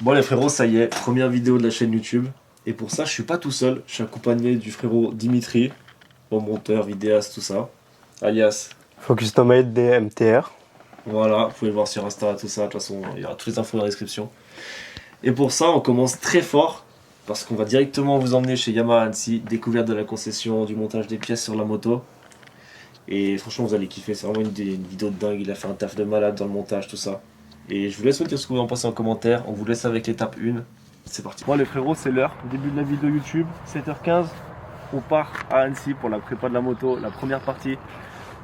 Bon les frérots, ça y est, première vidéo de la chaîne YouTube. Et pour ça, je suis pas tout seul, je suis accompagné du frérot Dimitri, bon monteur, vidéaste, tout ça, alias Focus Nomade DMTR. Voilà, vous pouvez le voir sur Insta, tout ça, de toute façon, il y aura toutes les infos dans la description. Et pour ça, on commence très fort, parce qu'on va directement vous emmener chez Yamaha Annecy, découverte de la concession, du montage des pièces sur la moto. Et franchement, vous allez kiffer, c'est vraiment une vidéo de dingue, il a fait un taf de malade dans le montage, tout ça. Et je vous laisse me dire ce que vous en pensez en commentaire, on vous laisse avec l'étape 1. C'est parti. Bon les frérots, c'est l'heure, début de la vidéo YouTube, 7h15. On part à Annecy pour la prépa de la moto, la première partie.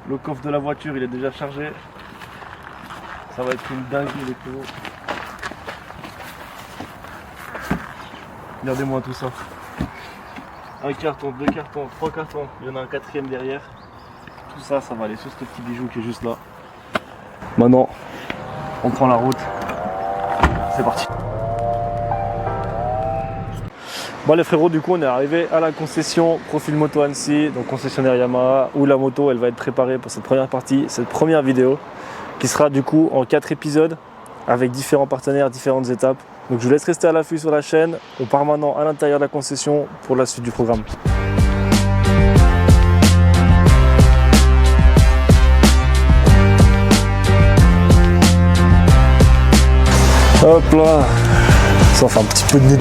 Le coffre de la voiture, il est déjà chargé. Ça va être une dinguerie les frérots. Regardez-moi tout ça. Un carton, deux cartons, trois cartons, il y en a un quatrième derrière. Tout ça, ça va aller sur ce petit bijou qui est juste là. Maintenant, on prend la route. C'est parti. Bon les frérots, du coup on est arrivé à la concession Profil Moto Annecy, donc concessionnaire Yamaha, où la moto elle va être préparée pour cette première partie, cette première vidéo, qui sera du coup en 4 épisodes, avec différents partenaires, différentes étapes. Donc je vous laisse rester à l'affût sur la chaîne, on part maintenant à l'intérieur de la concession pour la suite du programme. Hop là, ça fait un petit peu de nid.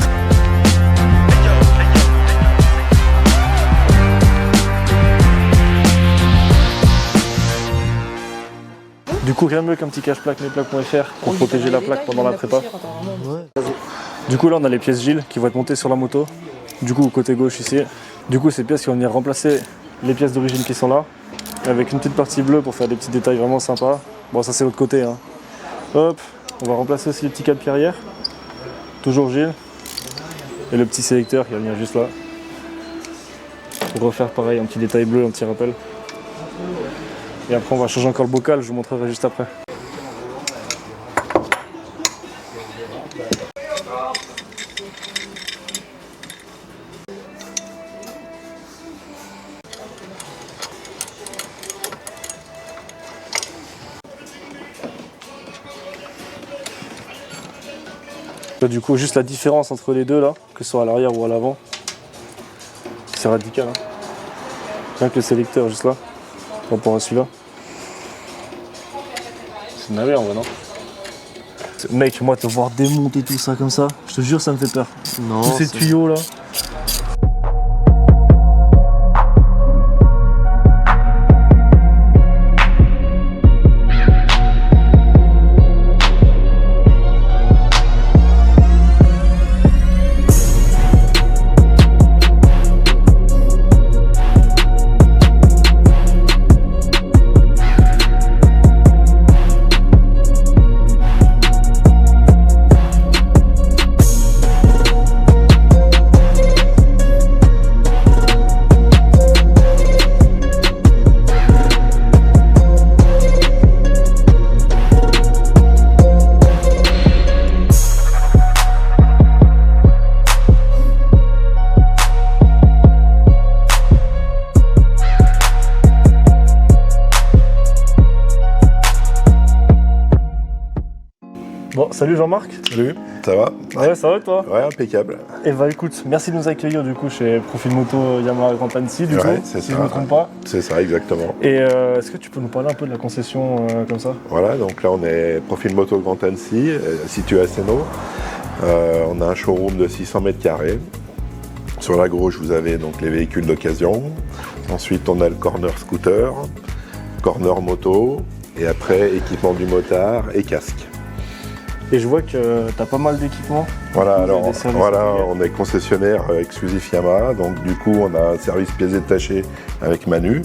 Du coup, rien de mieux qu'un petit cache-plaque mesplaques.fr pour protéger la plaque pendant la prépa. Du coup, là, on a les pièces Gilles qui vont être montées sur la moto. Du coup, côté gauche ici. Du coup, ces pièces qui vont venir remplacer les pièces d'origine qui sont là. Avec une petite partie bleue pour faire des petits détails vraiment sympas. Bon, ça, c'est l'autre côté. Hein. Hop, on va remplacer aussi les petits cadres pierrières. Toujours Gilles. Et le petit sélecteur qui va venir juste là. Pour refaire pareil, un petit détail bleu, un petit rappel. Et après on va changer encore le bocal, je vous montrerai juste après. Là, du coup juste la différence entre les deux là, que ce soit à l'arrière ou à l'avant, c'est radical. Hein. Rien que le sélecteur juste là, par rapport à celui-là. C'est une navire en vrai, non? Mec, moi, te voir démonter tout ça comme ça, je te jure, ça me fait peur. Non, tous ces tuyaux là. Bon, salut Jean-Marc. Salut, ça va? Ouais, ça va toi? Ouais, impeccable. Et bah écoute, merci de nous accueillir du coup chez Profil Moto Yamaha Grand Annecy du coup, si je ne me trompe pas. C'est ça, exactement. Et est-ce que tu peux nous parler un peu de la concession comme ça? Voilà, donc là on est Profil Moto Grand Annecy, situé à Sénaux. On a un showroom de 600 mètres carrés. Sur la gauche, vous avez donc les véhicules d'occasion. Ensuite, on a le corner scooter, corner moto, et après équipement du motard et casque. Et je vois que tu as pas mal d'équipements. Voilà, alors on est concessionnaire exclusif Yamaha, donc du coup on a un service pièces détachées avec Manu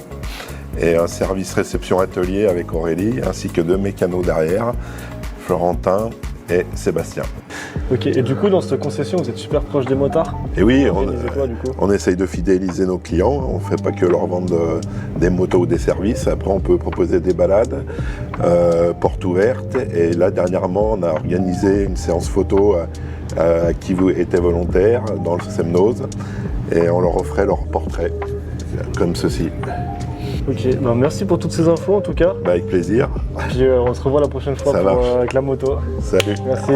et un service réception atelier avec Aurélie, ainsi que 2 mécanos derrière, Florentin et Sébastien. Ok, et du coup dans cette concession vous êtes super proche des motards? Et oui, on essaye de fidéliser nos clients, on ne fait pas que leur vendre des motos ou des services, après on peut proposer des balades, portes ouvertes, et là dernièrement on a organisé une séance photo qui était volontaire dans le Semnose, et on leur offrait leur portrait, comme ceci. Ok, ben merci pour toutes ces infos en tout cas. Bah, avec plaisir. Puis on se revoit la prochaine fois avec la moto. Salut. Merci.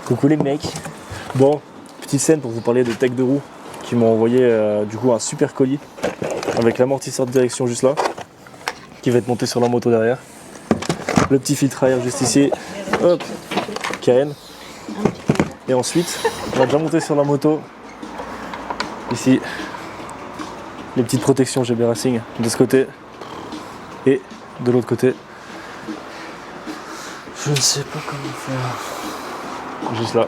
Coucou les mecs. Bon, petite scène pour vous parler de Tech de roue qui m'ont envoyé du coup un super colis avec l'amortisseur de direction juste là qui va être monté sur la moto derrière. Le petit filtre à air juste ici. Hop, KN. Et ensuite, on va déjà monter sur la moto. Ici, les petites protections GB Racing de ce côté et de l'autre côté. Je ne sais pas comment faire. Juste là.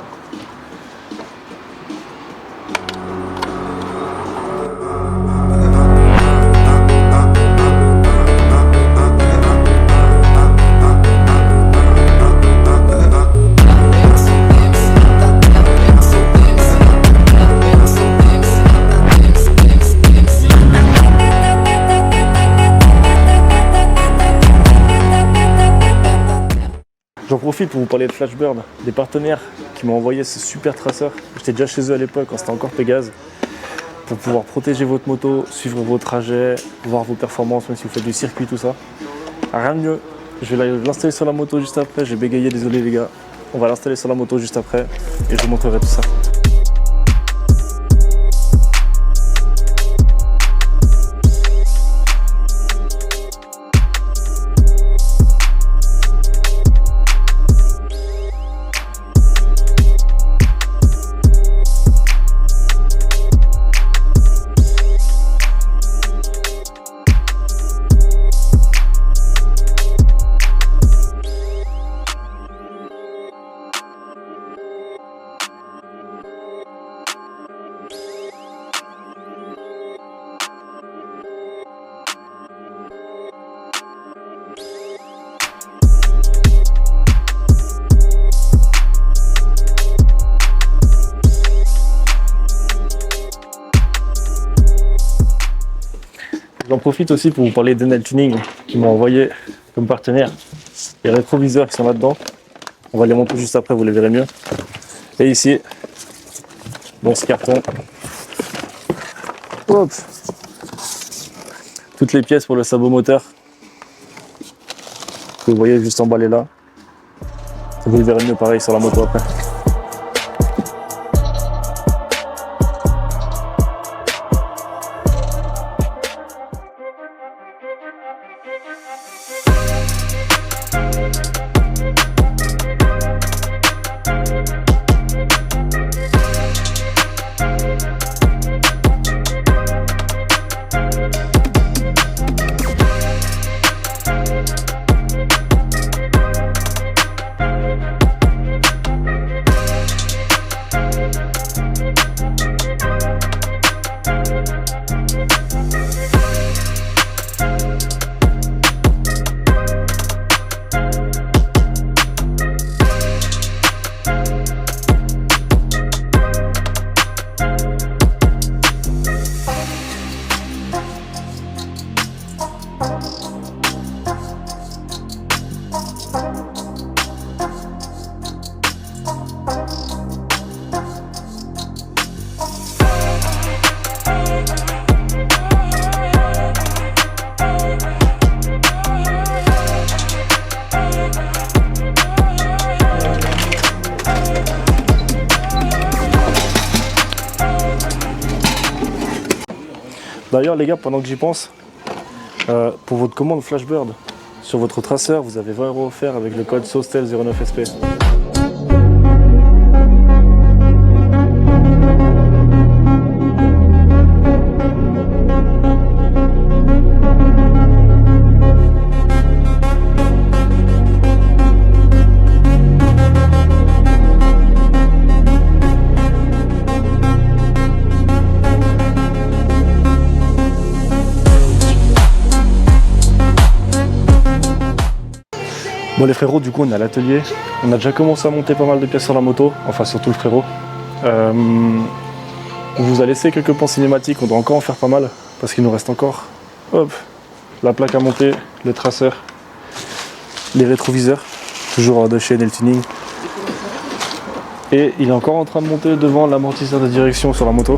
J'en profite pour vous parler de Flashbird, des partenaires qui m'ont envoyé ce super traceur. J'étais déjà chez eux à l'époque quand c'était encore Pégase, pour pouvoir protéger votre moto, suivre vos trajets, voir vos performances, même si vous faites du circuit, tout ça. Rien de mieux. Je vais l'installer sur la moto juste après. J'ai bégayé, désolé les gars. On va l'installer sur la moto juste après et je vous montrerai tout ça. J'en profite aussi pour vous parler d'Enel Tuning qui m'ont envoyé comme partenaire les rétroviseurs qui sont là-dedans. On va les monter juste après, vous les verrez mieux. Et ici, dans ce carton, hop, toutes les pièces pour le sabot moteur que vous voyez juste emballées là. Vous les verrez mieux pareil sur la moto après. D'ailleurs les gars, pendant que j'y pense, pour votre commande Flashbird, sur votre traceur, vous avez 20 € offerts avec le code SOSTEL09SP. Bon les frérots, du coup on est à l'atelier, on a déjà commencé à monter pas mal de pièces sur la moto, enfin surtout le frérot. On vous a laissé quelques plans cinématiques, on doit encore en faire pas mal, parce qu'il nous reste encore, hop, la plaque à monter, le traceur, les rétroviseurs, toujours de chez Enel Tuning. Et il est encore en train de monter devant l'amortisseur de direction sur la moto.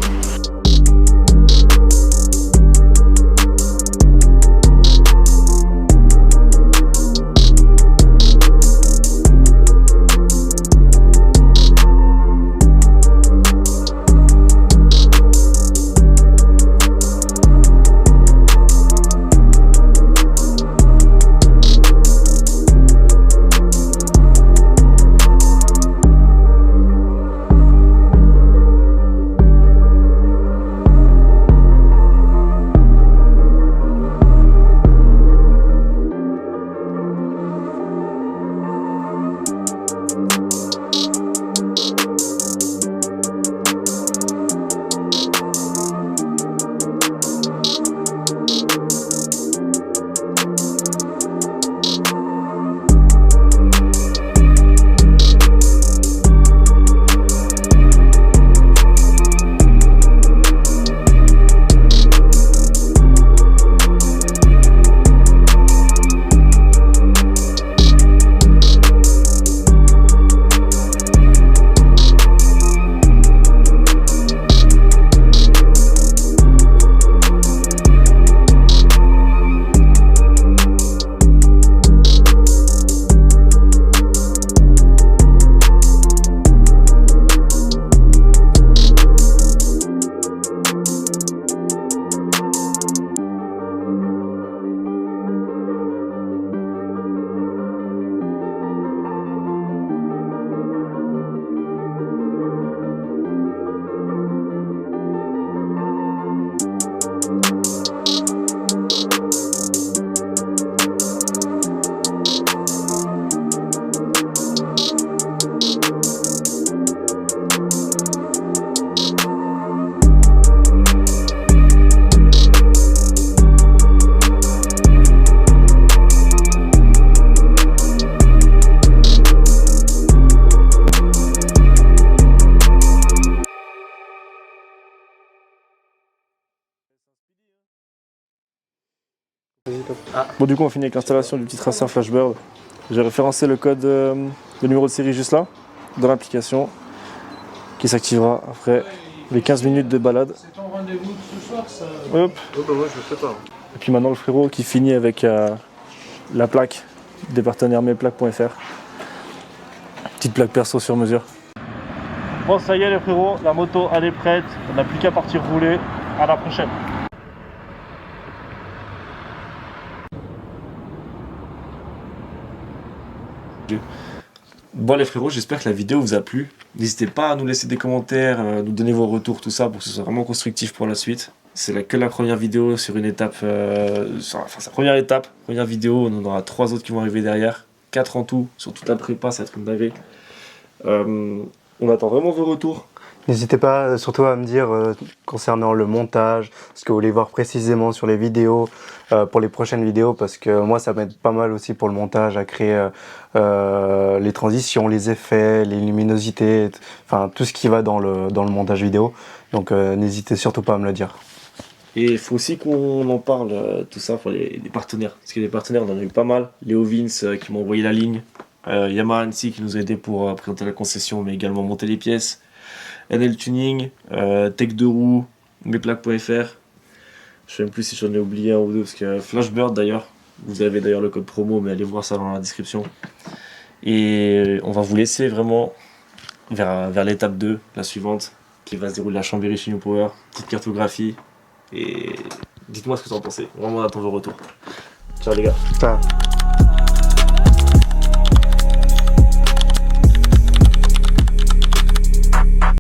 Bon, du coup, on finit avec l'installation du petit traceur Flashbird. J'ai référencé le code, le numéro de série juste là, dans l'application, qui s'activera après les 15 minutes de balade. C'est ton rendez-vous de ce soir, ça? Hop. Oh bah ouais, je le fais pas. Et puis maintenant, le frérot qui finit avec la plaque des partenaires mesplaques.fr. Petite plaque perso sur mesure. Bon, ça y est les frérots, la moto elle est prête, on n'a plus qu'à partir rouler. À la prochaine. Bon les frérots, j'espère que la vidéo vous a plu. N'hésitez pas à nous laisser des commentaires, nous donner vos retours, tout ça, pour que ce soit vraiment constructif pour la suite. C'est que la première vidéo sur une étape, sa première étape, première vidéo, on en aura 3 autres qui vont arriver derrière. 4 en tout, sur toute la prépa, ça va être une dinguerie. On attend vraiment vos retours. N'hésitez pas surtout à me dire concernant le montage, ce que vous voulez voir précisément sur les vidéos, pour les prochaines vidéos, parce que moi ça m'aide pas mal aussi pour le montage, à créer les transitions, les effets, les luminosités, enfin tout ce qui va dans le montage vidéo. Donc n'hésitez surtout pas à me le dire. Et il faut aussi qu'on en parle, tout ça, pour les partenaires. Parce que les partenaires, on en a eu pas mal. Léo Vince qui m'a envoyé la ligne. Yamaha Annecy qui nous a aidé pour présenter la concession, mais également monter les pièces. NL Tuning, Tech 2 roues, mesplaques.fr. Je sais même plus si j'en ai oublié un ou deux, parce que Flashbird d'ailleurs. Vous avez d'ailleurs le code promo, mais allez voir ça dans la description. Et on va vous laisser vraiment vers l'étape 2, la suivante, qui va se dérouler à Chambéry chez New Power. Petite cartographie. Et dites-moi ce que vous en pensez. Vraiment, on attend vos retours. Ciao les gars. Ciao.